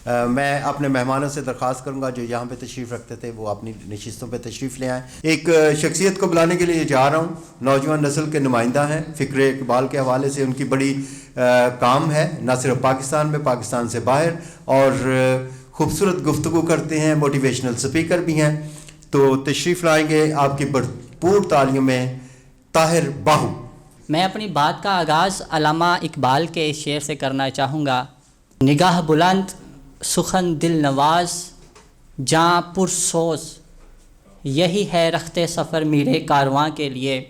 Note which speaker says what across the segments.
Speaker 1: میں اپنے مہمانوں سے درخواست کروں گا جو یہاں پہ تشریف رکھتے تھے وہ اپنی نشستوں پہ تشریف لے آئیں. ایک شخصیت کو بلانے کے لیے جا رہا ہوں, نوجوان نسل کے نمائندہ ہیں, فکر اقبال کے حوالے سے ان کی بڑی کام ہے, نہ صرف پاکستان میں, پاکستان سے باہر, اور خوبصورت گفتگو کرتے ہیں, موٹیویشنل سپیکر بھی ہیں. تو تشریف لائیں گے آپ کی بھرپور تعلیوں میں طاہر باہو.
Speaker 2: میں اپنی بات کا آغاز علامہ اقبال کے اس شعر سے کرنا چاہوں گا. نگاہ بلند سخن دل نواز جاں پرسوز یہی ہے رخت سفر میرے کارواں کے لیے.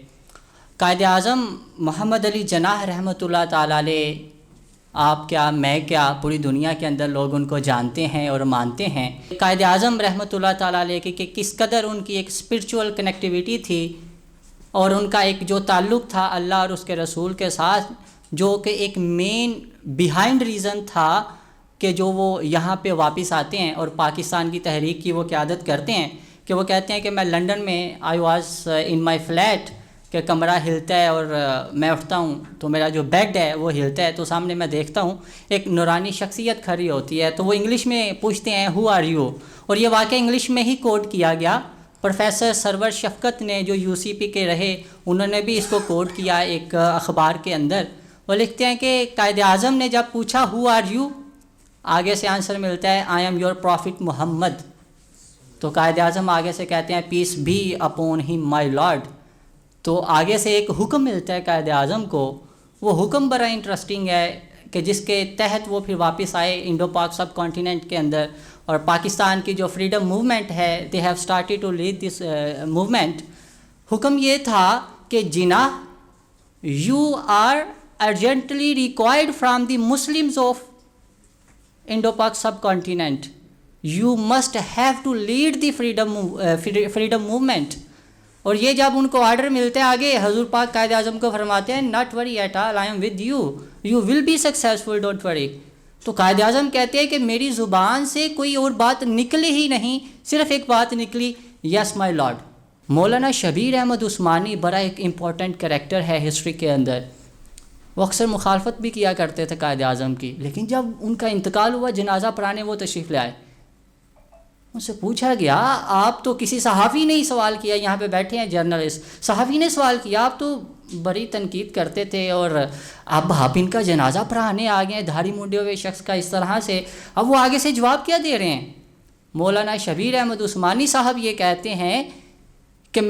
Speaker 2: قائد اعظم محمد علی جناح رحمۃ اللہ تعالیٰ علیہ, آپ کیا میں کیا, پوری دنیا کے اندر لوگ ان کو جانتے ہیں اور مانتے ہیں. قائد اعظم رحمۃ اللہ تعالیٰ علیہ کہ کس قدر ان کی ایک اسپرچول کنیکٹیویٹی تھی اور ان کا ایک جو تعلق تھا اللہ اور اس کے رسول کے ساتھ, جو کہ ایک مین بیہائنڈ ریزن تھا کہ جو وہ یہاں پہ واپس آتے ہیں اور پاکستان کی تحریک کی وہ قیادت کرتے ہیں. کہ وہ کہتے ہیں کہ میں لنڈن میں I was in my flat, کہ کمرہ ہلتا ہے اور میں اٹھتا ہوں تو میرا جو بیڈ ہے وہ ہلتا ہے, تو سامنے میں دیکھتا ہوں ایک نورانی شخصیت کھڑی ہوتی ہے, تو وہ انگلش میں پوچھتے ہیں ہو آر یو, اور یہ واقعہ انگلش میں ہی کوٹ کیا گیا. پروفیسر سرور شفقت نے جو یو سی پی کے رہے انہوں نے بھی اس کو کوٹ کیا ایک اخبار کے اندر. وہ لکھتے ہیں کہ قائد اعظم نے جب پوچھا ہو آر یو, آگے سے آنسر ملتا ہے آئی ایم یور پروفٹ محمد. تو قائد اعظم آگے سے کہتے ہیں پیس be upon him my lord. تو آگے سے ایک حکم ملتا ہے قائد اعظم کو. وہ حکم بڑا انٹرسٹنگ ہے کہ جس کے تحت وہ پھر واپس آئے انڈو پاک سب کانٹیننٹ کے اندر, اور پاکستان کی جو فریڈم موومنٹ ہے they have started to lead this movement. حکم یہ تھا کہ Jinnah you are urgently required from the Muslims of Indo Pak subcontinent, you must have to lead the freedom movement. اور یہ جب ان کو آرڈر ملتے ہیں آگے, حضور پاک قائد اعظم کو فرماتے ہیں not worry at all, I am with you, you will be successful, don't worry. تو قائد اعظم کہتے ہیں کہ میری زبان سے کوئی اور بات نکلی ہی نہیں, صرف ایک بات نکلی, یس مائی لارڈ. مولانا شبیر احمد عثمانی بڑا ایک امپورٹنٹ کریکٹر ہے ہسٹری کے اندر. وہ اکثر مخالفت بھی کیا کرتے تھے قائد اعظم کی, لیکن جب ان کا انتقال ہوا جنازہ پڑھانے وہ تشریف لے آئے. ان سے پوچھا گیا آپ تو کسی صحافی نے ہی سوال کیا, یہاں پہ بیٹھے ہیں جرنلسٹ, صحافی نے سوال کیا, آپ تو بڑی تنقید کرتے تھے اور اب آپ ان کا جنازہ پڑھانے آ گئے ہیں دھاڑی مونڈے ہوئے شخص کا اس طرح سے, اب وہ آگے سے جواب کیا دے رہے ہیں. مولانا شبیر احمد عثمانی صاحب یہ کہتے ہیں کہ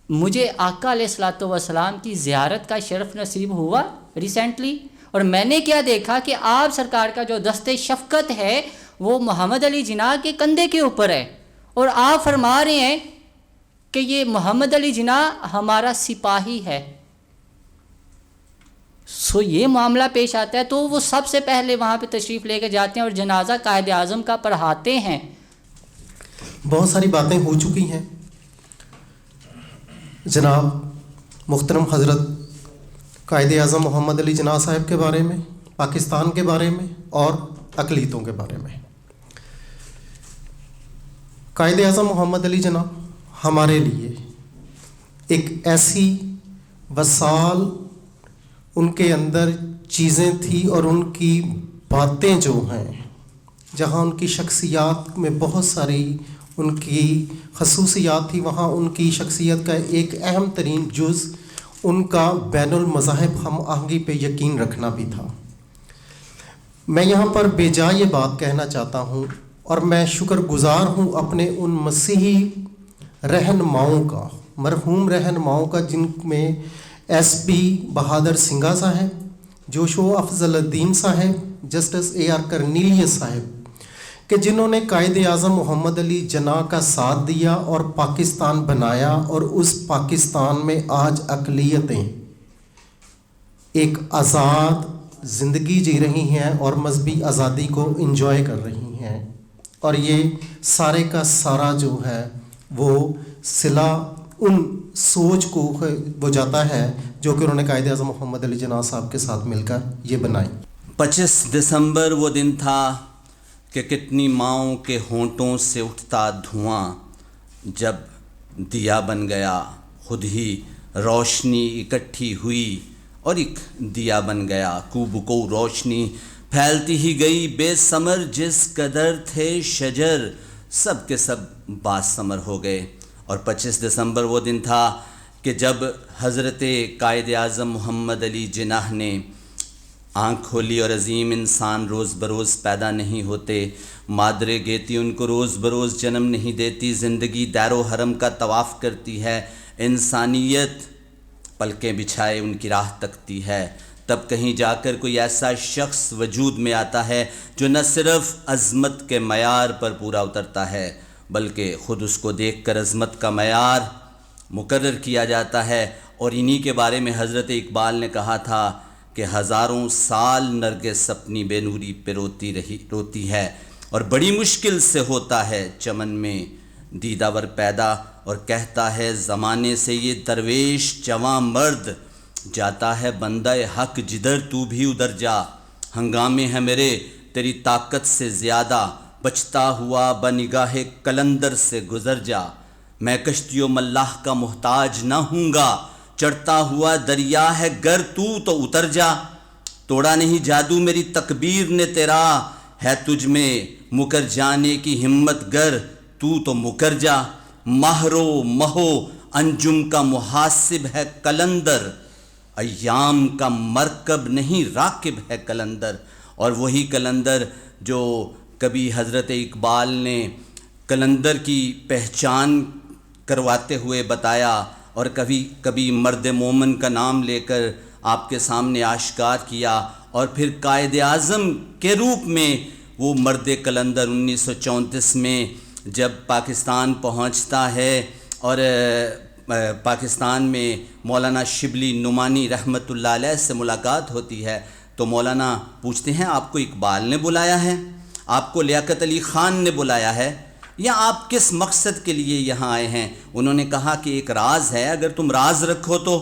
Speaker 2: مجھے آقا علیہ الصلوۃ والسلام کی زیارت کا شرف نصیب ہوا ریسنٹلی, اور میں نے کیا دیکھا کہ آپ سرکار کا جو دست شفقت ہے وہ محمد علی جناح کے کندھے کے اوپر ہے, اور آپ فرما رہے ہیں کہ یہ محمد علی جناح ہمارا سپاہی ہے. سو یہ معاملہ پیش آتا ہے, تو وہ سب سے پہلے وہاں پہ تشریف لے کے جاتے ہیں اور جنازہ قائد اعظم کا پڑھاتے ہیں.
Speaker 3: بہت ساری باتیں ہو چکی ہیں جناب محترم حضرت قائد اعظم محمد علی جناح صاحب کے بارے میں, پاکستان کے بارے میں اور اقلیتوں کے بارے میں. قائد اعظم محمد علی جناح ہمارے لیے ایک ایسی وسال ان کے اندر چیزیں تھیں اور ان کی باتیں جو ہیں, جہاں ان کی شخصیات میں بہت ساری ان کی خصوصیات تھی, وہاں ان کی شخصیت کا ایک اہم ترین جز ان کا بین المذاہب ہم آہنگی پہ یقین رکھنا بھی تھا. میں یہاں پر بے جا یہ بات کہنا چاہتا ہوں, اور میں شکر گزار ہوں اپنے ان مسیحی رہنماؤں کا, مرحوم رہنماؤں کا, جن میں ایس پی بہادر سنگھا صاحب, جوشو افضل الدین صاحب, جسٹس اے آر کرنیلیس صاحب, کہ جنہوں نے قائد اعظم محمد علی جناح کا ساتھ دیا اور پاکستان بنایا, اور اس پاکستان میں آج اقلیتیں ایک آزاد زندگی جی رہی ہیں اور مذہبی آزادی کو انجوائے کر رہی ہیں. اور یہ سارے کا سارا جو ہے وہ صلہ ان سوچ کو وہ جاتا ہے جو کہ انہوں نے قائد اعظم محمد علی جناح صاحب کے ساتھ مل کر یہ بنائی.
Speaker 4: 25 دسمبر وہ دن تھا کہ کتنی ماؤں کے ہونٹوں سے اٹھتا دھواں, جب دیا بن گیا خود ہی روشنی اکٹھی ہوئی اور ایک دیا بن گیا, کو بکو روشنی پھیلتی ہی گئی بے ثمر جس قدر تھے شجر، سب کے سب باسمر ہو گئے۔ اور 25 دسمبر وہ دن تھا کہ جب حضرت قائد اعظم محمد علی جناح نے آنکھ کھولی اور عظیم انسان روز بروز پیدا نہیں ہوتے، مادر گیتی ان کو روز بروز جنم نہیں دیتی، زندگی دیر و حرم کا طواف کرتی ہے، انسانیت پلکیں بچھائے ان کی راہ تکتی ہے، تب کہیں جا کر کوئی ایسا شخص وجود میں آتا ہے جو نہ صرف عظمت کے معیار پر پورا اترتا ہے بلکہ خود اس کو دیکھ کر عظمت کا معیار مقرر کیا جاتا ہے۔ اور انہی کے بارے میں حضرت اقبال نے کہا تھا کہ ہزاروں سال نرگس اپنی بے نوری پہ روتی ہے، اور بڑی مشکل سے ہوتا ہے چمن میں دیداور پیدا، اور کہتا ہے زمانے سے یہ درویش جواں مرد، جاتا ہے بندہ حق جدھر تو بھی ادھر جا، ہنگامے ہیں میرے تیری طاقت سے زیادہ، بچتا ہوا بنگاہ قلندر سے گزر جا، میں کشتی و ملاح کا محتاج نہ ہوں گا، چڑھتا ہوا دریا ہے گر تو اتر جا، توڑا نہیں جادو میری تکبیر نے تیرا، ہے تجھ میں مکر جانے کی ہمت گر تو مکر جا، مہرو مہو انجم کا محاسب ہے قلندر، ایام کا مرکب نہیں راکب ہے قلندر۔ اور وہی قلندر جو کبھی حضرت اقبال نے قلندر کی پہچان کرواتے ہوئے بتایا، اور کبھی مرد مومن کا نام لے کر آپ کے سامنے آشکار کیا، اور پھر قائد اعظم کے روپ میں وہ مرد قلندر 1934 میں جب پاکستان پہنچتا ہے، اور پاکستان میں مولانا شبلی نعمانی رحمۃ اللہ علیہ سے ملاقات ہوتی ہے، تو مولانا پوچھتے ہیں آپ کو اقبال نے بلایا ہے، آپ کو لیاقت علی خان نے بلایا ہے، یا آپ کس مقصد کے لیے یہاں آئے ہیں؟ انہوں نے کہا کہ ایک راز ہے، اگر تم راز رکھو تو،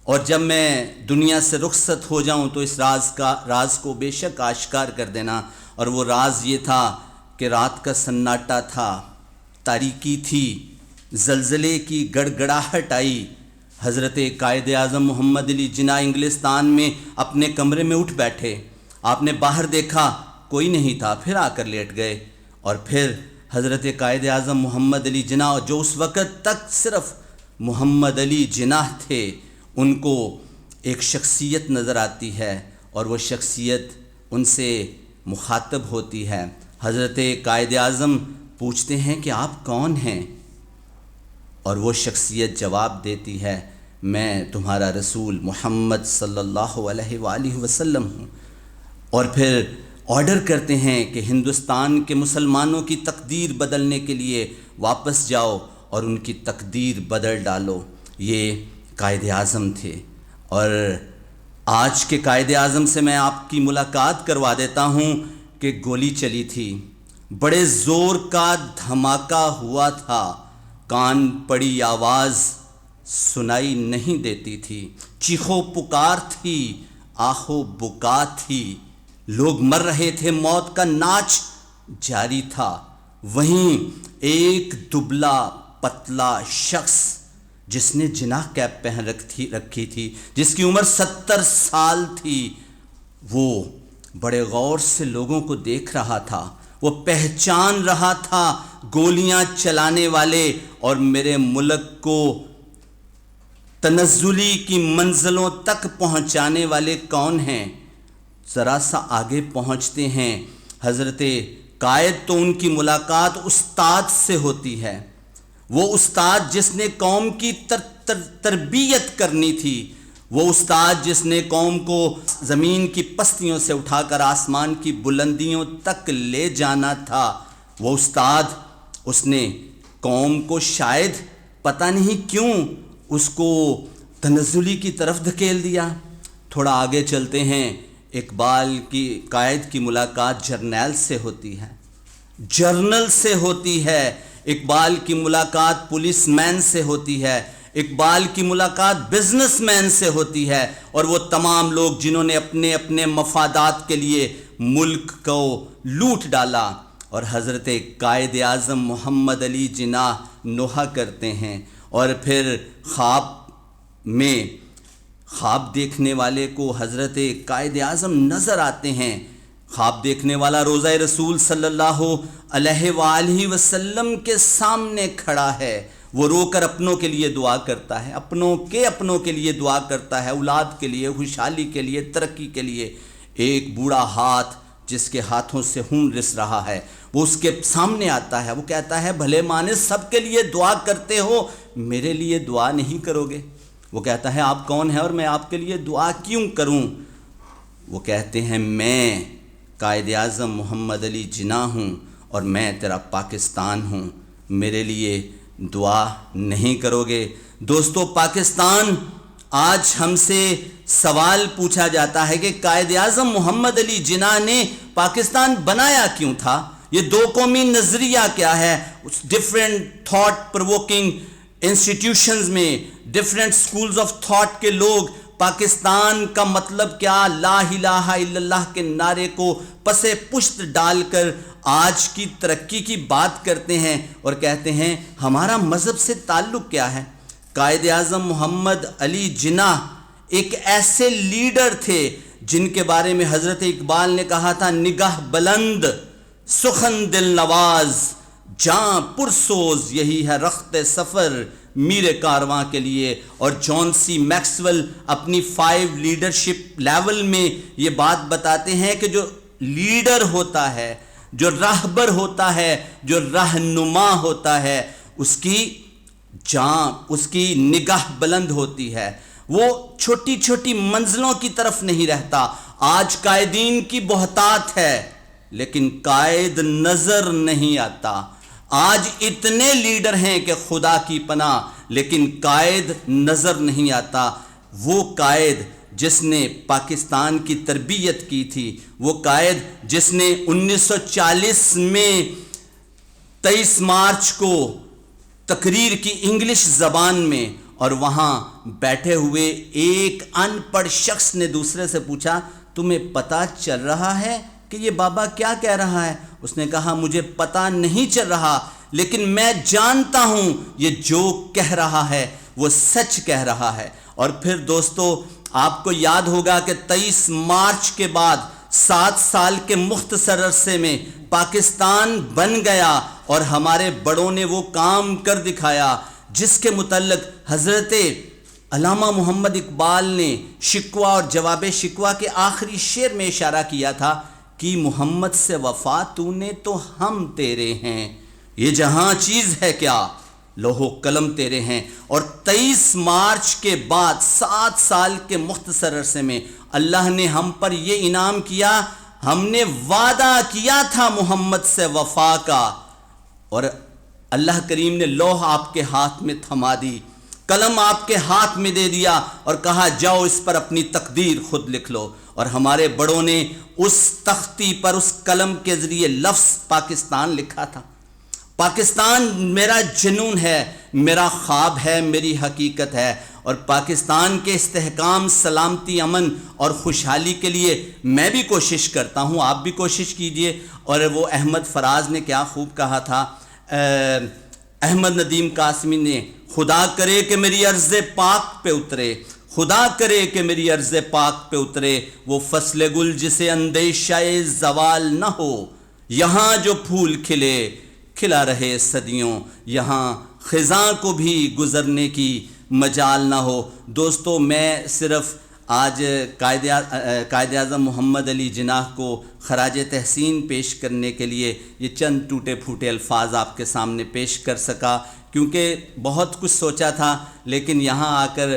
Speaker 4: اور جب میں دنیا سے رخصت ہو جاؤں تو اس راز کو بے شک آشکار کر دینا۔ اور وہ راز یہ تھا کہ رات کا سناٹا تھا، تاریکی تھی، زلزلے کی گڑگڑاہٹ آئی، حضرت قائد اعظم محمد علی جناح انگلستان میں اپنے کمرے میں اٹھ بیٹھے، آپ نے باہر دیکھا کوئی نہیں تھا، پھر آ کر لیٹ گئے، اور پھر حضرت قائد اعظم محمد علی جناح جو اس وقت تک صرف محمد علی جناح تھے، ان کو ایک شخصیت نظر آتی ہے، اور وہ شخصیت ان سے مخاطب ہوتی ہے۔ حضرت قائد اعظم پوچھتے ہیں کہ آپ کون ہیں؟ اور وہ شخصیت جواب دیتی ہے میں تمہارا رسول محمد صلی اللہ علیہ وآلہ وسلم ہوں، اور پھر آرڈر کرتے ہیں کہ ہندوستان کے مسلمانوں کی تقدیر بدلنے کے لیے واپس جاؤ اور ان کی تقدیر بدل ڈالو۔ یہ قائد اعظم تھے، اور آج کے قائد اعظم سے میں آپ کی ملاقات کروا دیتا ہوں کہ گولی چلی تھی، بڑے زور کا دھماکہ ہوا تھا، کان پڑی آواز سنائی نہیں دیتی تھی، چیخو پکار تھی، آہو بکا تھی، لوگ مر رہے تھے، موت کا ناچ جاری تھا، وہیں ایک دبلا پتلا شخص جس نے جناح کیپ پہن رکھی تھی، جس کی عمر 70 سال تھی، وہ بڑے غور سے لوگوں کو دیکھ رہا تھا، وہ پہچان رہا تھا گولیاں چلانے والے اور میرے ملک کو تنزلی کی منزلوں تک پہنچانے والے کون ہیں۔ ذرا سا آگے پہنچتے ہیں، حضرت قائد تو ان کی ملاقات استاد سے ہوتی ہے، وہ استاد جس نے قوم کی تربیت کرنی تھی، وہ استاد جس نے قوم کو زمین کی پستیوں سے اٹھا کر آسمان کی بلندیوں تک لے جانا تھا، وہ استاد، اس نے قوم کو شاید پتہ نہیں کیوں اس کو تنزلی کی طرف دھکیل دیا۔ تھوڑا آگے چلتے ہیں، اقبال کی قائد کی ملاقات جرنیل سے ہوتی ہے، جرنل سے ہوتی ہے، اقبال کی ملاقات پولیس مین سے ہوتی ہے، اقبال کی ملاقات بزنس مین سے ہوتی ہے، اور وہ تمام لوگ جنہوں نے اپنے اپنے مفادات کے لیے ملک کو لوٹ ڈالا، اور حضرت قائد اعظم محمد علی جناح نوحہ کرتے ہیں، اور پھر خواب دیکھنے والے کو حضرت قائد اعظم نظر آتے ہیں، خواب دیکھنے والا روضہ رسول صلی اللہ علیہ وآلہ وسلم کے سامنے کھڑا ہے، وہ رو کر اپنوں کے لیے دعا کرتا ہے، اپنوں کے لیے دعا کرتا ہے، اولاد کے لیے، خوشحالی کے لیے، ترقی کے لیے۔ ایک بوڑھا ہاتھ جس کے ہاتھوں سے خون رس رہا ہے وہ اس کے سامنے آتا ہے، وہ کہتا ہے بھلے مانے سب کے لیے دعا کرتے ہو، میرے لیے دعا نہیں کرو گے؟ وہ کہتا ہے آپ کون ہیں اور میں آپ کے لیے دعا کیوں کروں؟ وہ کہتے ہیں میں قائد اعظم محمد علی جناح ہوں اور میں تیرا پاکستان ہوں، میرے لیے دعا نہیں کرو گے؟ دوستو، پاکستان آج ہم سے سوال پوچھا جاتا ہے کہ قائد اعظم محمد علی جناح نے پاکستان بنایا کیوں تھا؟ یہ دو قومی نظریہ کیا ہے؟ ڈفرینٹ تھاٹ پرووکنگ انسٹیٹیوشنز میں ڈفرینٹ سکولز آف تھاٹ کے لوگ پاکستان کا مطلب کیا، لا الہ الا اللہ کے نعرے کو پسے پشت ڈال کر آج کی ترقی کی بات کرتے ہیں اور کہتے ہیں ہمارا مذہب سے تعلق کیا ہے۔ قائد اعظم محمد علی جناح ایک ایسے لیڈر تھے جن کے بارے میں حضرت اقبال نے کہا تھا نگاہ بلند سخن دل نواز جاں پرسوز، یہی ہے رخت سفر میر کارواں کے لیے۔ اور جان سی میکسویل اپنی 5 لیڈرشپ لیول میں یہ بات بتاتے ہیں کہ جو لیڈر ہوتا ہے، جو راہبر ہوتا ہے، جو رہنما ہوتا ہے، اس کی نگاہ بلند ہوتی ہے، وہ چھوٹی چھوٹی منزلوں کی طرف نہیں رہتا۔ آج قائدین کی بہتات ہے لیکن قائد نظر نہیں آتا۔ آج اتنے لیڈر ہیں کہ خدا کی پناہ، لیکن قائد نظر نہیں آتا۔ وہ قائد جس نے پاکستان کی تربیت کی تھی، وہ قائد جس نے 1940 میں 23 مارچ کو تقریر کی انگلش زبان میں، اور وہاں بیٹھے ہوئے ایک ان پڑھ شخص نے دوسرے سے پوچھا تمہیں پتہ چل رہا ہے کہ یہ بابا کیا کہہ رہا ہے؟ اس نے کہا مجھے پتہ نہیں چل رہا، لیکن میں جانتا ہوں یہ جو کہہ رہا ہے وہ سچ کہہ رہا ہے۔ اور پھر دوستو، آپ کو یاد ہوگا کہ 23 مارچ کے بعد 7 سال کے مختصر عرصے میں پاکستان بن گیا اور ہمارے بڑوں نے وہ کام کر دکھایا جس کے متعلق حضرت علامہ محمد اقبال نے شکوہ اور جواب شکوہ کے آخری شعر میں اشارہ کیا تھا کہ محمد سے وفا تو نے تو ہم تیرے ہیں، یہ جہاں چیز ہے کیا لوح و قلم تیرے ہیں۔ اور 23 مارچ کے بعد 7 سال کے مختصر عرصے میں اللہ نے ہم پر یہ انعام کیا، ہم نے وعدہ کیا تھا محمد سے وفا کا، اور اللہ کریم نے لوح آپ کے ہاتھ میں تھما دی، قلم آپ کے ہاتھ میں دے دیا اور کہا جاؤ اس پر اپنی تقدیر خود لکھ لو۔ اور ہمارے بڑوں نے اس تختی پر اس قلم کے ذریعے لفظ پاکستان لکھا تھا۔ پاکستان میرا جنون ہے، میرا خواب ہے، میری حقیقت ہے، اور پاکستان کے استحکام، سلامتی، امن اور خوشحالی کے لیے میں بھی کوشش کرتا ہوں، آپ بھی کوشش کیجئے۔ اور وہ احمد فراز نے کیا خوب کہا تھا، احمد ندیم قاسمی نے، خدا کرے کہ میری عرض پاک پہ اترے، خدا کرے کہ میری عرض پاک پہ اترے وہ فصل گل جسے اندیشہ زوال نہ ہو، یہاں جو پھول کھلے کھلا رہے صدیوں، یہاں خزاں کو بھی گزرنے کی مجال نہ ہو۔ دوستو، میں صرف آج قائد اعظم محمد علی جناح کو خراج تحسین پیش کرنے کے لیے یہ چند ٹوٹے پھوٹے الفاظ آپ کے سامنے پیش کر سکا، کیونکہ بہت کچھ سوچا تھا لیکن یہاں آ کر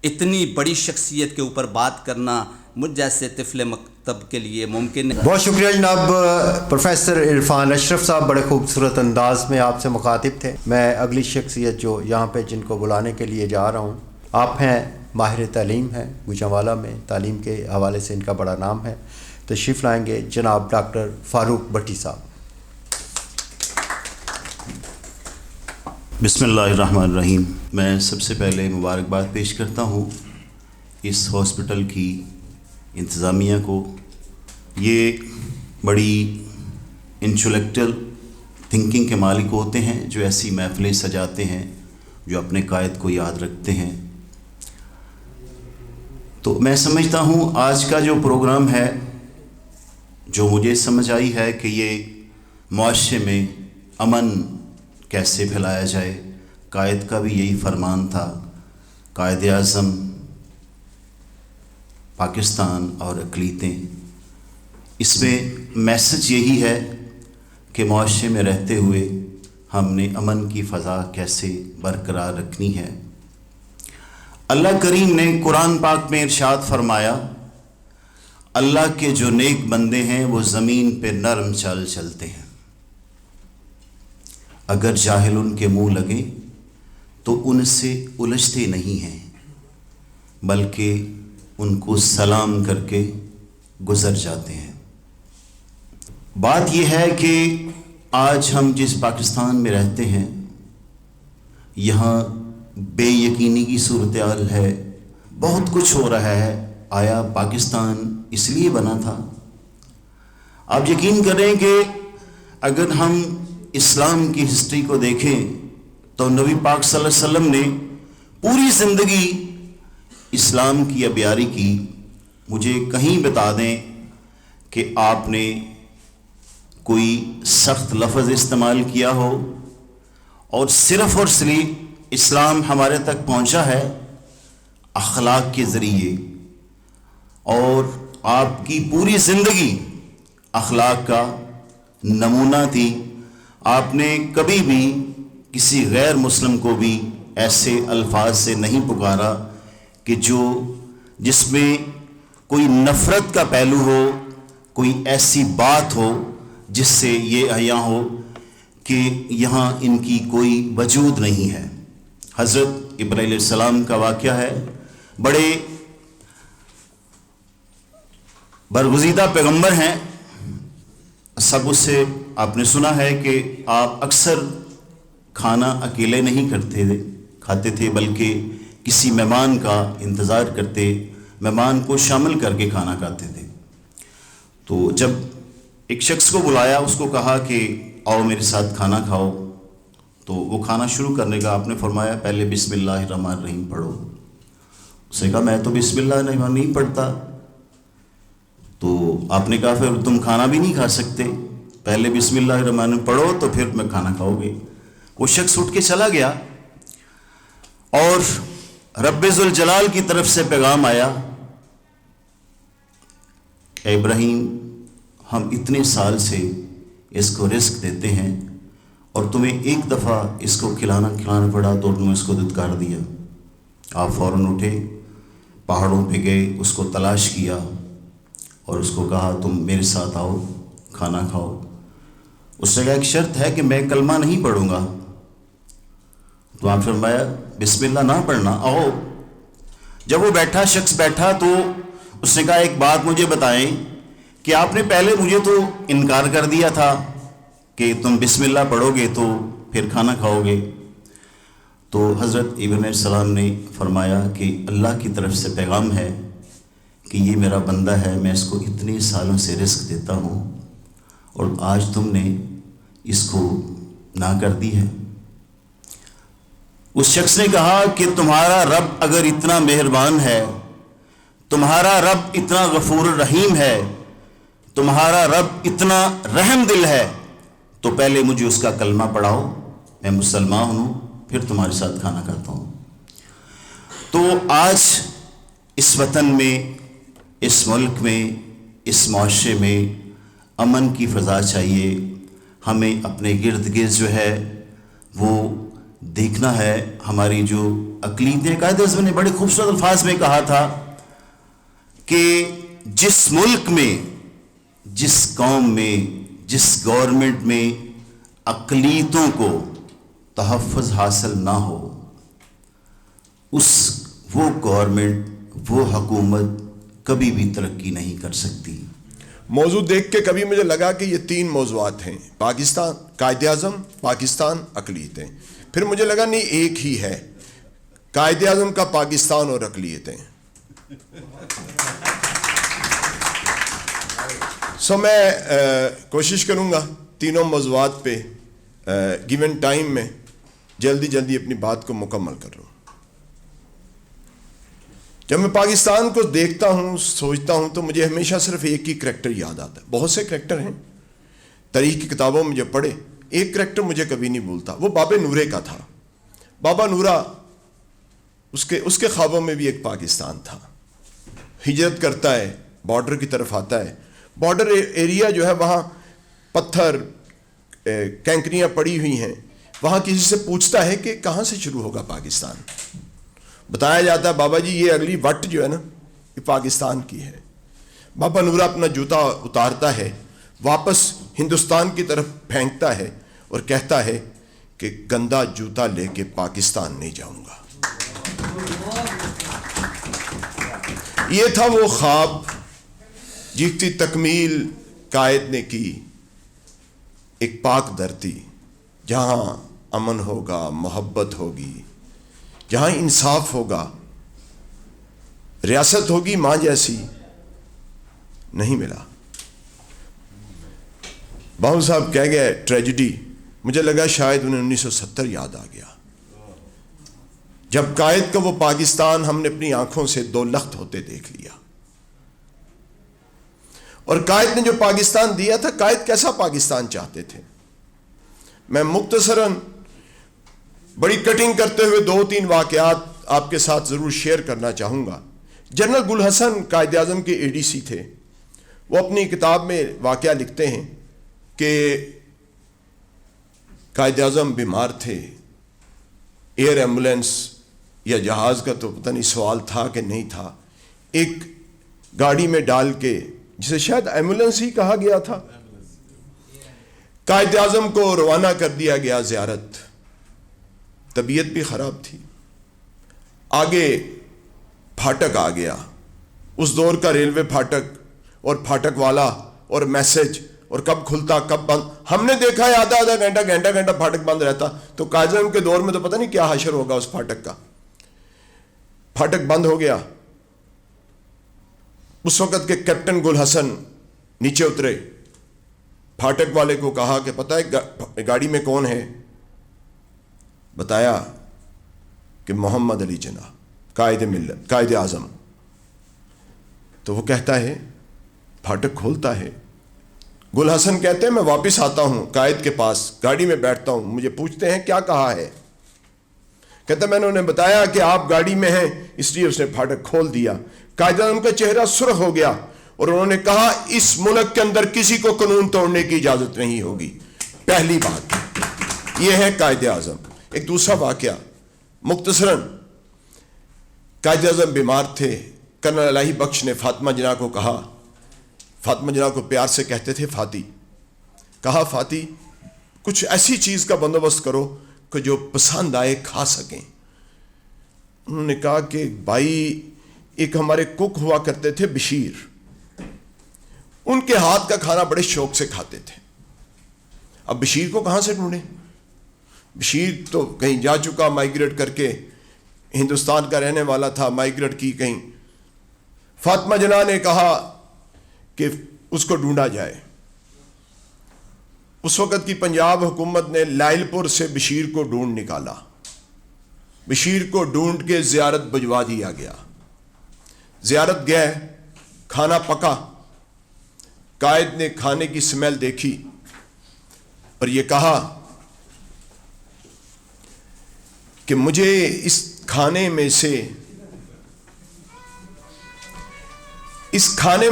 Speaker 4: اتنی بڑی شخصیت کے اوپر بات کرنا مجھ جیسے طفل مکتب کے لیے ممکن نہیں۔
Speaker 1: بہت شکریہ جناب پروفیسر عرفان اشرف صاحب، بڑے خوبصورت انداز میں آپ سے مخاطب تھے۔ میں اگلی شخصیت جو یہاں پہ جن کو بلانے کے لیے جا رہا ہوں، آپ ہیں ماہر تعلیم ہیں، گوجرانوالہ میں تعلیم کے حوالے سے ان کا بڑا نام ہے، تشریف لائیں گے جناب ڈاکٹر فاروق بھٹی صاحب۔
Speaker 5: بسم اللہ الرحمن الرحیم۔ میں سب سے پہلے مبارکباد پیش کرتا ہوں اس ہاسپٹل کی انتظامیہ کو۔ یہ بڑی انٹلیکچل تھنکنگ کے مالک ہوتے ہیں جو ایسی محفلیں سجاتے ہیں، جو اپنے قائد کو یاد رکھتے ہیں۔ تو میں سمجھتا ہوں آج کا جو پروگرام ہے جو مجھے سمجھ آئی ہے کہ یہ معاشرے میں امن کیسے پھیلایا جائے، قائد کا بھی یہی فرمان تھا، قائد اعظم، پاکستان اور اقلیتیں، اس میں میسج یہی ہے کہ معاشرے میں رہتے ہوئے ہم نے امن کی فضا کیسے برقرار رکھنی ہے۔ اللہ کریم نے قرآن پاک میں ارشاد فرمایا، اللہ کے جو نیک بندے ہیں وہ زمین پہ نرم چال چلتے ہیں، اگر جاہل ان کے منہ لگے تو ان سے الجھتے نہیں ہیں، بلکہ ان کو سلام کر کے گزر جاتے ہیں۔ بات یہ ہے کہ آج ہم جس پاکستان میں رہتے ہیں، یہاں بے یقینی کی صورتحال ہے، بہت کچھ ہو رہا ہے۔ آیا پاکستان اس لیے بنا تھا؟ آپ یقین کریں کہ اگر ہم اسلام کی ہسٹری کو دیکھیں تو نبی پاک صلی اللہ علیہ وسلم نے پوری زندگی اسلام کی ابیاری کی۔ مجھے کہیں بتا دیں کہ آپ نے کوئی سخت لفظ استعمال کیا ہو، اور صرف اسلام ہمارے تک پہنچا ہے اخلاق کے ذریعے، اور آپ کی پوری زندگی اخلاق کا نمونہ تھی۔ آپ نے کبھی بھی کسی غیر مسلم کو بھی ایسے الفاظ سے نہیں پکارا کہ جس میں کوئی نفرت کا پہلو ہو، کوئی ایسی بات ہو جس سے یہ عیاں ہو کہ یہاں ان کی کوئی وجود نہیں ہے۔ حضرت ابراہیم علیہ السلام کا واقعہ ہے، بڑے برگزیدہ پیغمبر ہیں، سب اس سے آپ نے سنا ہے کہ آپ اکثر کھانا اکیلے نہیں کھاتے تھے، بلکہ کسی مہمان کا انتظار کرتے، مہمان کو شامل کر کے کھانا کھاتے تھے۔ تو جب ایک شخص کو بلایا، اس کو کہا کہ آؤ میرے ساتھ کھانا کھاؤ، تو وہ کھانا شروع کرنے کا آپ نے فرمایا پہلے بسم اللہ الرحمن الرحیم پڑھو۔ اس نے کہا میں تو بسم اللہ الرحمن الرحیم نہیں پڑھتا۔ تو آپ نے کہا پھر تم کھانا بھی نہیں کھا سکتے، پہلے بسم اللہ الرحمن الرحیم پڑھو تو پھر میں کھانا کھاؤ گے۔ وہ شخص اٹھ کے چلا گیا، اور رب ذوالجلال کی طرف سے پیغام آیا، اے ابراہیم، ہم اتنے سال سے اس کو رزق دیتے ہیں اور تمہیں ایک دفعہ اس کو کھلانا پڑا تو تم نے اس کو دھتکار دیا۔ آپ فوراً اٹھے، پہاڑوں پہ گئے، اس کو تلاش کیا اور اس کو کہا تم میرے ساتھ آؤ، کھانا کھاؤ۔ اس نے کہا ایک شرط ہے کہ میں کلمہ نہیں پڑھوں گا۔ تو آپ فرمایا بسم اللہ نہ پڑھنا، آؤ۔ جب وہ شخص بیٹھا تو اس نے کہا ایک بات مجھے بتائیں کہ آپ نے پہلے مجھے تو انکار کر دیا تھا کہ تم بسم اللہ پڑھو گے تو پھر کھانا کھاؤ گے۔ تو حضرت ابراہیم علیہ السلام نے فرمایا کہ اللہ کی طرف سے پیغام ہے کہ یہ میرا بندہ ہے، میں اس کو اتنے سالوں سے رزق دیتا ہوں اور آج تم نے اس کو نہ کر دی ہے۔ اس شخص نے کہا کہ تمہارا رب اگر اتنا مہربان ہے، تمہارا رب اتنا غفور الرحیم ہے، تمہارا رب اتنا رحم دل ہے، تو پہلے مجھے اس کا کلمہ پڑھاؤ، میں مسلمان ہوں، پھر تمہارے ساتھ کھانا کھاتا ہوں۔ تو آج اس وطن میں، اس ملک میں، اس معاشرے میں امن کی فضا چاہیے۔ ہمیں اپنے گرد گرد جو ہے وہ دیکھنا ہے۔ ہماری جو اقلیتیں، قائد اعظم نے بڑے خوبصورت الفاظ میں کہا تھا کہ جس ملک میں، جس قوم میں، جس گورنمنٹ میں اقلیتوں کو تحفظ حاصل نہ ہو، وہ گورنمنٹ، وہ حکومت کبھی بھی ترقی نہیں کر سکتی۔
Speaker 6: موضوع دیکھ کے کبھی مجھے لگا کہ یہ 3 موضوعات ہیں، پاکستان، قائد اعظم، پاکستان، اقلیتیں۔ پھر مجھے لگا نہیں ایک ہی ہے، قائد اعظم کا پاکستان اور اقلیتیں۔ میں کوشش کروں گا تینوں موضوعات پہ گیون ٹائم میں جلدی اپنی بات کو مکمل کر لوں۔ جب میں پاکستان کو دیکھتا ہوں سوچتا ہوں تو مجھے ہمیشہ صرف ایک ہی کریکٹر یاد آتا ہے. بہت سے کریکٹر ہیں تاریخ کی کتابوں میں جب پڑھے, ایک کریکٹر مجھے کبھی نہیں بھولتا, وہ بابا نورے کا تھا. بابا نورا اس کے خوابوں میں بھی ایک پاکستان تھا. ہجرت کرتا ہے, بارڈر کی طرف آتا ہے, بارڈر ایریا جو ہے وہاں پتھر کینکریاں پڑی ہوئی ہیں, وہاں کسی سے پوچھتا ہے کہ کہاں سے شروع ہوگا پاکستان. بتایا جاتا ہے بابا جی یہ اگلی وٹ جو ہے نا یہ پاکستان کی ہے. بابا نورا اپنا جوتا اتارتا ہے, واپس ہندوستان کی طرف پھینکتا ہے اور کہتا ہے کہ گندا جوتا لے کے پاکستان نہیں جاؤں گا. یہ تھا وہ خواب جس کی تکمیل قائد نے کی. ایک پاک دھرتی جہاں امن ہوگا, محبت ہوگی, جہاں انصاف ہوگا, ریاست ہوگی ماں جیسی. نہیں ملا. باہو صاحب کہہ گئے ٹریجڈی, مجھے لگا شاید انہیں 1970 یاد آ گیا جب قائد کا وہ پاکستان ہم نے اپنی آنکھوں سے دو لخت ہوتے دیکھ لیا. اور قائد نے جو پاکستان دیا تھا, قائد کیسا پاکستان چاہتے تھے. میں مختصراً بڑی کٹنگ کرتے ہوئے 2-3 واقعات آپ کے ساتھ ضرور شیئر کرنا چاہوں گا. جنرل گل حسن قائد اعظم کے ADC تھے. وہ اپنی کتاب میں واقعہ لکھتے ہیں کہ قائد اعظم بیمار تھے, ایئر ایمبولینس یا جہاز کا تو پتہ نہیں سوال تھا کہ نہیں تھا, ایک گاڑی میں ڈال کے, جسے شاید ایمبولینس ہی کہا گیا تھا, قائد اعظم کو روانہ کر دیا گیا زیارت. طبیعت بھی خراب تھی. آگے پھاٹک آ گیا, اس دور کا ریلوے پھاٹک, اور پھاٹک والا اور میسج, اور کب کھلتا کب بند. ہم نے دیکھا ہے آدھا گھنٹہ پھاٹک بند رہتا. تو قائد اعظم کے دور میں تو پتہ نہیں کیا حشر ہوگا اس پھاٹک کا. پھاٹک بند ہو گیا. اس وقت کے کیپٹن گل حسن نیچے اترے, پھاٹک والے کو کہا کہ پتہ ہے گاڑی میں کون ہے. بتایا کہ محمد علی جناح قائد ملت, قائد اعظم. تو وہ کہتا ہے, پھاٹک کھولتا ہے. گل حسن کہتے ہیں میں واپس آتا ہوں قائد کے پاس, گاڑی میں بیٹھتا ہوں, مجھے پوچھتے ہیں کیا کہا ہے. کہتا میں نے انہیں بتایا کہ آپ گاڑی میں ہیں, اس لیے اس نے پھاٹک کھول دیا. قائد اعظم کا چہرہ سرخ ہو گیا اور انہوں نے کہا اس ملک کے اندر کسی کو قانون توڑنے کی اجازت نہیں ہوگی. پہلی بات یہ ہے قائد اعظم. ایک دوسرا واقعہ مختصراً, قائد اعظم بیمار تھے. کرنل الہی بخش نے فاطمہ جناح کو کہا, فاطمہ جناح کو پیار سے کہتے تھے فاطی, کہا فاطی کچھ ایسی چیز کا بندوبست کرو کہ جو پسند آئے کھا سکیں. انہوں نے کہا کہ بھائی ایک ہمارے کک ہوا کرتے تھے بشیر, ان کے ہاتھ کا کھانا بڑے شوق سے کھاتے تھے. اب بشیر کو کہاں سے ڈھونڈیں. بشیر تو کہیں جا چکا, مائیگریٹ کر کے, ہندوستان کا رہنے والا تھا, مائیگریٹ کی کہیں. فاطمہ جناح نے کہا کہ اس کو ڈھونڈا جائے. اس وقت کی پنجاب حکومت نے لائل پور سے بشیر کو ڈھونڈ نکالا. بشیر کو ڈھونڈ کے زیارت بھجوا دیا گیا. زیارت گئے, کھانا پکا. قائد نے کھانے کی سمیل دیکھی اور یہ کہا کہ مجھے اس کھانے میں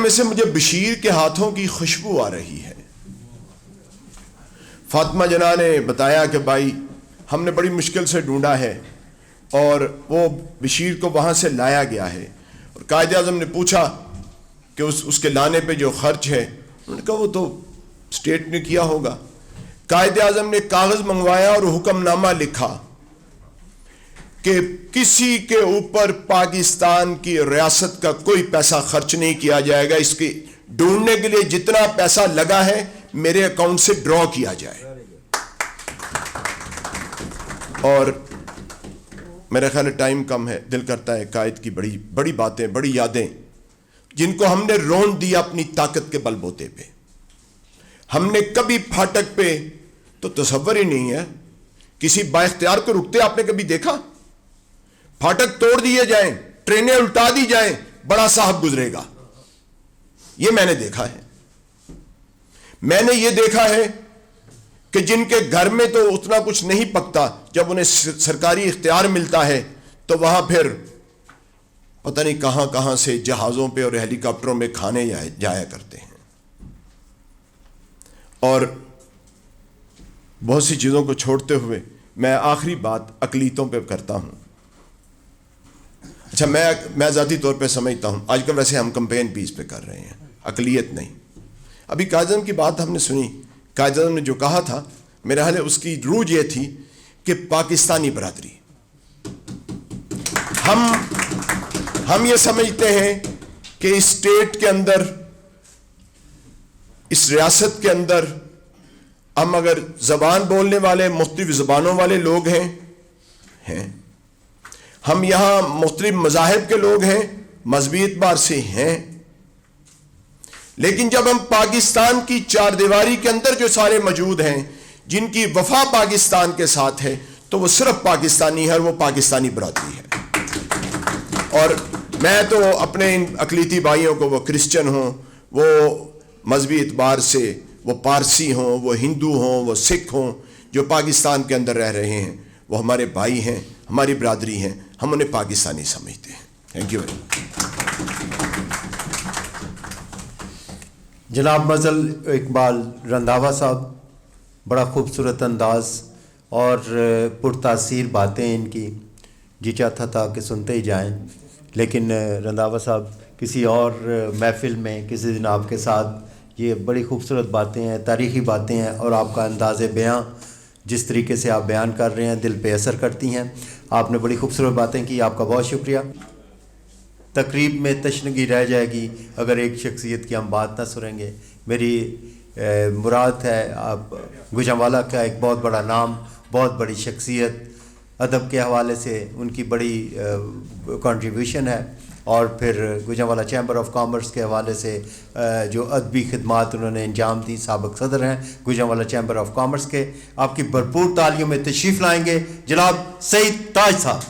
Speaker 6: سے مجھے بشیر کے ہاتھوں کی خوشبو آ رہی ہے. فاطمہ جناح نے بتایا کہ بھائی ہم نے بڑی مشکل سے ڈھونڈا ہے اور وہ بشیر کو وہاں سے لایا گیا ہے. اور قائد اعظم نے پوچھا کہ اس کے لانے پہ جو خرچ ہے, انہوں نے کہا وہ تو اسٹیٹ نے کیا ہوگا. قائد اعظم نے کاغذ منگوایا اور حکم نامہ لکھا کہ کسی کے اوپر پاکستان کی ریاست کا کوئی پیسہ خرچ نہیں کیا جائے گا. اس کے ڈھونڈنے کے لیے جتنا پیسہ لگا ہے میرے اکاؤنٹ سے ڈرا کیا جائے. اور میرا خیال ہے ٹائم کم ہے, دل کرتا ہے قائد کی بڑی بڑی باتیں, بڑی یادیں جن کو ہم نے رون دیا اپنی طاقت کے بل بوتے پہ. ہم نے کبھی پھاٹک پہ تو تصور ہی نہیں ہے کسی با اختیار کو رکتے آپ نے کبھی دیکھا؟ پھاٹک توڑ دیے جائیں, ٹرینیں الٹا دی جائیں, بڑا صاحب گزرے گا. یہ میں نے دیکھا ہے. میں نے یہ دیکھا ہے کہ جن کے گھر میں تو اتنا کچھ نہیں پکتا, جب انہیں سرکاری اختیار ملتا ہے تو وہاں پھر پتہ نہیں کہاں کہاں سے جہازوں پہ اور ہیلی کاپٹروں میں کھانے جایا کرتے ہیں. اور بہت سی چیزوں کو چھوڑتے ہوئے میں آخری بات اقلیتوں پہ کرتا ہوں. اچھا, میں ذاتی طور پہ سمجھتا ہوں, آج کل ویسے ہم کمپین پیس پہ کر رہے ہیں, اقلیت نہیں. ابھی قائد اعظم کی بات ہم نے سنی. قائد اعظم نے جو کہا تھا, میرا خیال ہے اس کی روح یہ تھی کہ پاکستانی برادری. ہم یہ سمجھتے ہیں کہ اس اسٹیٹ کے اندر, اس ریاست کے اندر ہم اگر زبان بولنے والے مختلف زبانوں والے لوگ ہیں, ہم یہاں مختلف مذاہب کے لوگ ہیں, مذہبی اعتبار سے ہیں, لیکن جب ہم پاکستان کی چار دیواری کے اندر جو سارے موجود ہیں جن کی وفا پاکستان کے ساتھ ہے, تو وہ صرف پاکستانی ہے اور وہ پاکستانی برادری ہے. اور میں تو اپنے ان اقلیتی بھائیوں کو, وہ کرسچن ہوں, وہ مذہبی اعتبار سے وہ پارسی ہوں, وہ ہندو ہوں, وہ سکھ ہوں, جو پاکستان کے اندر رہ رہے ہیں, وہ ہمارے بھائی ہیں, ہماری برادری ہیں, ہم انہیں پاکستانی سمجھتے ہیں. Thank you very much.
Speaker 1: جناب مزل اقبال رنداوا صاحب, بڑا خوبصورت انداز اور پرتاثیر باتیں ان کی, جی چاہتا تھا کہ سنتے ہی جائیں, لیکن رنداوا صاحب کسی اور محفل میں کسی دن آپ کے ساتھ, یہ بڑی خوبصورت باتیں ہیں, تاریخی باتیں ہیں, اور آپ کا انداز بیاں جس طریقے سے آپ بیان کر رہے ہیں دل پہ اثر کرتی ہیں. آپ نے بڑی خوبصورت باتیں کی, آپ کا بہت شکریہ. تقریب میں تشنگی رہ جائے گی اگر ایک شخصیت کی ہم بات نہ سنیں گے. میری مراد ہے, آپ گوجرانوالہ کا ایک بہت بڑا نام, بہت بڑی شخصیت, ادب کے حوالے سے ان کی بڑی کنٹریبیوشن ہے, اور پھر گوجرانوالہ چیمبر آف کامرس کے حوالے سے جو ادبی خدمات انہوں نے انجام دی, سابق صدر ہیں گوجرانوالہ چیمبر آف کامرس کے. آپ کی بھرپور تالیوں میں تشریف لائیں گے جناب سعید تاج صاحب.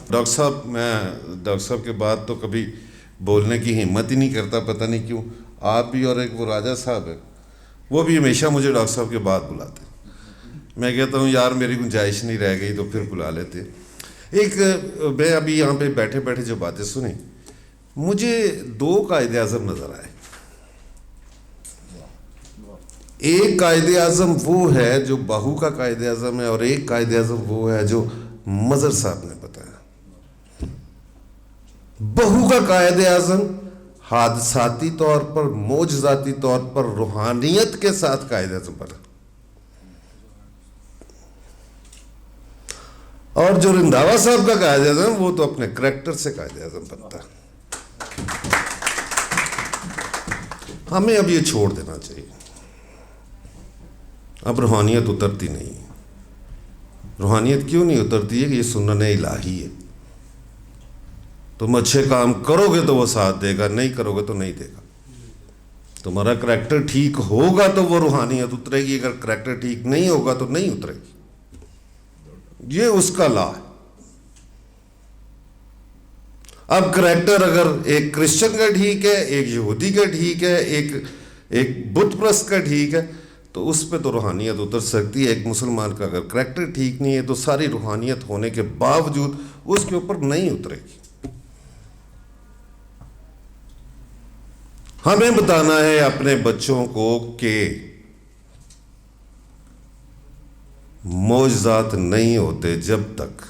Speaker 7: ڈاکٹر صاحب, میں ڈاکٹر صاحب کے بعد تو کبھی بولنے کی ہمت ہی نہیں کرتا, پتہ نہیں کیوں. آپ بھی اور ایک وہ راجہ صاحب ہے, وہ بھی ہمیشہ مجھے ڈاکٹر صاحب کے بعد بلاتے. میں کہتا ہوں یار میری گنجائش نہیں رہ گئی تو پھر بلا لیتے. ایک میں ابھی یہاں پہ بیٹھے بیٹھے جو باتیں سنیں, مجھے دو قائد اعظم نظر آئے. ایک قائد اعظم وہ ہے جو بہو کا قائد اعظم ہے, اور ایک قائد اعظم وہ ہے جو مظہر صاحب نے بتایا. بہو کا قائد اعظم حادثاتی طور پر, معجزاتی طور پر روحانیت کے ساتھ قائد اعظم بنا, اور جو رنداوا صاحب کا قائد اعظم وہ تو اپنے کریکٹر سے قائد اعظم بنتا ہے. ہمیں اب یہ چھوڑ دینا چاہیے. اب روحانیت اترتی نہیں. روحانیت کیوں نہیں اترتی ہے کہ یہ سنن الہی ہے. تم اچھے کام کرو گے تو وہ ساتھ دے گا, نہیں کرو گے تو نہیں دے گا. تمہارا کریکٹر ٹھیک ہوگا تو وہ روحانیت اترے گی, اگر کریکٹر ٹھیک نہیں ہوگا تو نہیں اترے گی. یہ اس کا لا ہے. اب کریکٹر اگر ایک کرسچن کا ٹھیک ہے, ایک یہودی کا ٹھیک ہے, ایک بت پرست کا ٹھیک ہے, تو اس پہ تو روحانیت اتر سکتی ہے. ایک مسلمان کا اگر کریکٹر ٹھیک نہیں ہے تو ساری روحانیت ہونے کے باوجود اس کے اوپر نہیں اترے گی. ہمیں بتانا ہے اپنے بچوں کو کہ معجزات نہیں ہوتے جب تک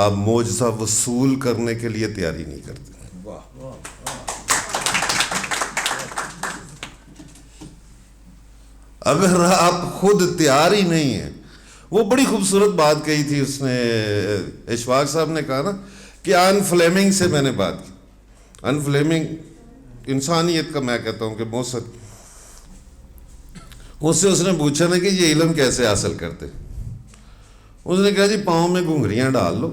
Speaker 7: آپ معجزہ وصول کرنے کے لیے تیاری نہیں کرتے. اگر آپ خود تیار ہی نہیں ہیں, وہ بڑی خوبصورت بات کہی تھی اس نے, اشفاق صاحب نے کہا نا کہ ان فلیمنگ سے میں نے بات کی. ان فلیمنگ انسانیت کا میں کہتا ہوں کہ موسد, اس سے اس نے پوچھا نا کہ یہ علم کیسے حاصل کرتے. اس نے کہا جی پاؤں میں گھنگریاں ڈال لو,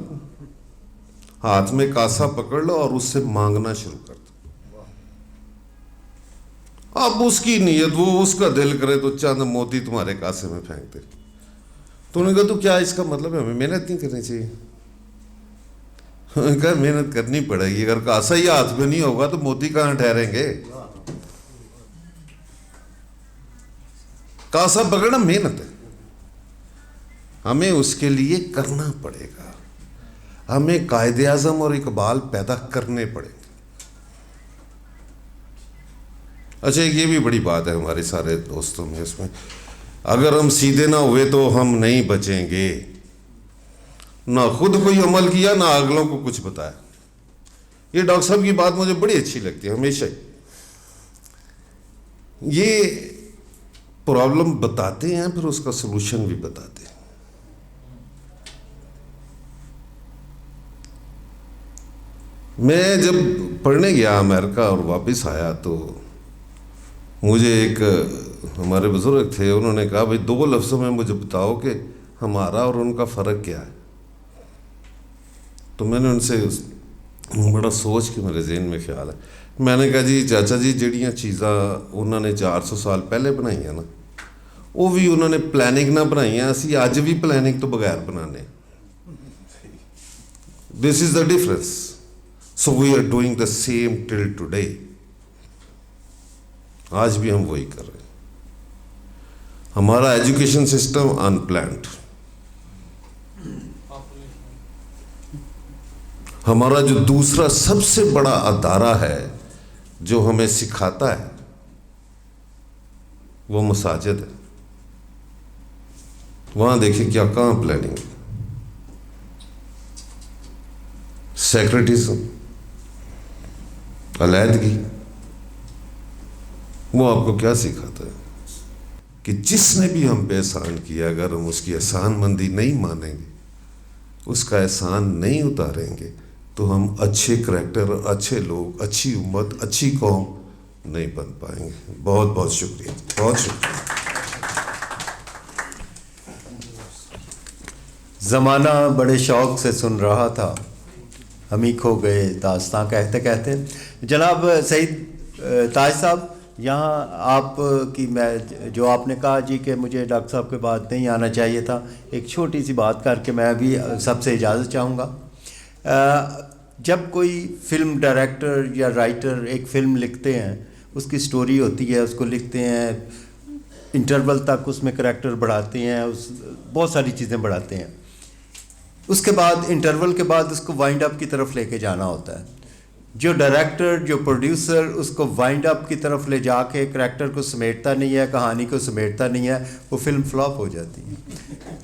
Speaker 7: ہاتھ میں کاسا پکڑ لو اور اس سے مانگنا شروع کر دو. اب اس کی نیت, وہ اس کا دل کرے تو چند موتی تمہارے کاسے میں پھینک دے. تو انہوں نے کہا تو کیا اس کا مطلب ہے ہمیں محنت نہیں کرنی چاہیے؟ انہوں نے کہا محنت کرنی پڑے گی، اگر کاسا ہی ہاتھ میں نہیں ہوگا تو موتی کہاں ٹھہریں گے؟ کاسا پکڑنا محنت ہے، ہمیں اس کے لیے کرنا پڑے گا، ہمیں قائد اعظم اور اقبال پیدا کرنے پڑیں گے۔ اچھا یہ بھی بڑی بات ہے ہمارے سارے دوستوں میں، اس میں اگر ہم سیدھے نہ ہوئے تو ہم نہیں بچیں گے، نہ خود کوئی عمل کیا نہ اگلوں کو کچھ بتایا۔ یہ ڈاکٹر صاحب کی بات مجھے بڑی اچھی لگتی ہے ہمیشہ ہی، یہ پرابلم بتاتے ہیں پھر اس کا سلوشن بھی بتاتے ہیں۔ میں جب پڑھنے گیا امریکہ اور واپس آیا تو مجھے ایک ہمارے بزرگ تھے، انہوں نے کہا بھائی 2 لفظوں میں مجھے بتاؤ کہ ہمارا اور ان کا فرق کیا ہے۔ تو میں نے ان سے بڑا سوچ کے میرے ذہن میں خیال ہے، میں نے کہا جی چاچا جی جڑیاں چیزاں انہوں نے 400 سال پہلے بنائی ہیں نا، وہ بھی انہوں نے پلاننگ نہ بنائی ہیں، اسی اج بھی پلاننگ تو بغیر بنانے۔ This is the difference, so we are doing the same till today. آج بھی ہم وہی کر رہے ہیں۔ ہمارا ایجوکیشن سسٹم ان پلانڈ، ہمارا جو دوسرا سب سے بڑا ادارہ ہے جو ہمیں سکھاتا ہے وہ مساجد ہے۔ وہاں دیکھیں کیا کہاں پلاننگ، سیکریٹزم، علیحدگی، وہ آپ کو کیا سکھاتا ہے کہ جس نے بھی ہم پہ احسان کیا اگر ہم اس کی احسان مندی نہیں مانیں گے، اس کا احسان نہیں اتاریں گے تو ہم اچھے کریکٹر، اچھے لوگ، اچھی امت، اچھی قوم نہیں بن پائیں گے۔ بہت بہت شکریہ، بہت شکریہ۔
Speaker 1: زمانہ بڑے شوق سے سن رہا تھا، ہم ہی کھو گئے داستاں کہتے کہتے۔ جناب سعید تاج صاحب، یہاں آپ کی میں جو آپ نے کہا جی کہ مجھے ڈاکٹر صاحب کے بعد نہیں آنا چاہیے تھا، ایک چھوٹی سی بات کر کے میں بھی سب سے اجازت چاہوں گا۔ جب کوئی فلم ڈائریکٹر یا رائٹر ایک فلم لکھتے ہیں، اس کی سٹوری ہوتی ہے، اس کو لکھتے ہیں، انٹرول تک اس میں کریکٹر بڑھاتے ہیں، بہت ساری چیزیں بڑھاتے ہیں، اس کے بعد انٹرول کے بعد اس کو وائنڈ اپ کی طرف لے کے جانا ہوتا ہے۔ جو ڈائریکٹر، جو پروڈیوسر اس کو وائنڈ اپ کی طرف لے جا کے کریکٹر کو سمیٹتا نہیں ہے، کہانی کو سمیٹتا نہیں ہے، وہ فلم فلاپ ہو جاتی ہے۔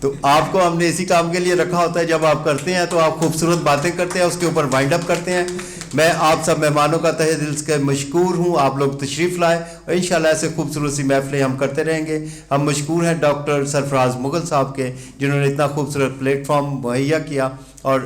Speaker 1: تو آپ کو ہم نے اسی کام کے لیے رکھا ہوتا ہے، جب آپ کرتے ہیں تو آپ خوبصورت باتیں کرتے ہیں، اس کے اوپر وائنڈ اپ کرتے ہیں۔ میں آپ سب مہمانوں کا تہہ دل سے مشکور ہوں، آپ لوگ تشریف لائے اور انشاءاللہ ایسے خوبصورت سی محفلیں ہم کرتے رہیں گے۔ ہم مشکور ہیں ڈاکٹر سرفراز مغل صاحب کے، جنہوں نے اتنا خوبصورت پلیٹ فارم مہیا کیا اور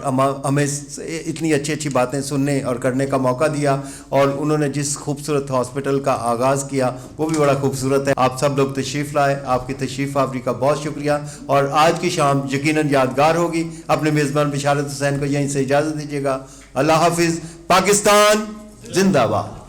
Speaker 1: ہمیں اتنی اچھی اچھی باتیں سننے اور کرنے کا موقع دیا، اور انہوں نے جس خوبصورت ہاسپٹل کا آغاز کیا وہ بھی بڑا خوبصورت ہے۔ آپ سب لوگ تشریف لائے، آپ کی تشریف آوری کا بہت شکریہ، اور آج کی شام یقیناً یادگار ہوگی۔ اپنے میزبان بشارت حسین کو یہیں سے اجازت دیجیے گا۔ اللہ حافظ۔ پاکستان زندہ باد۔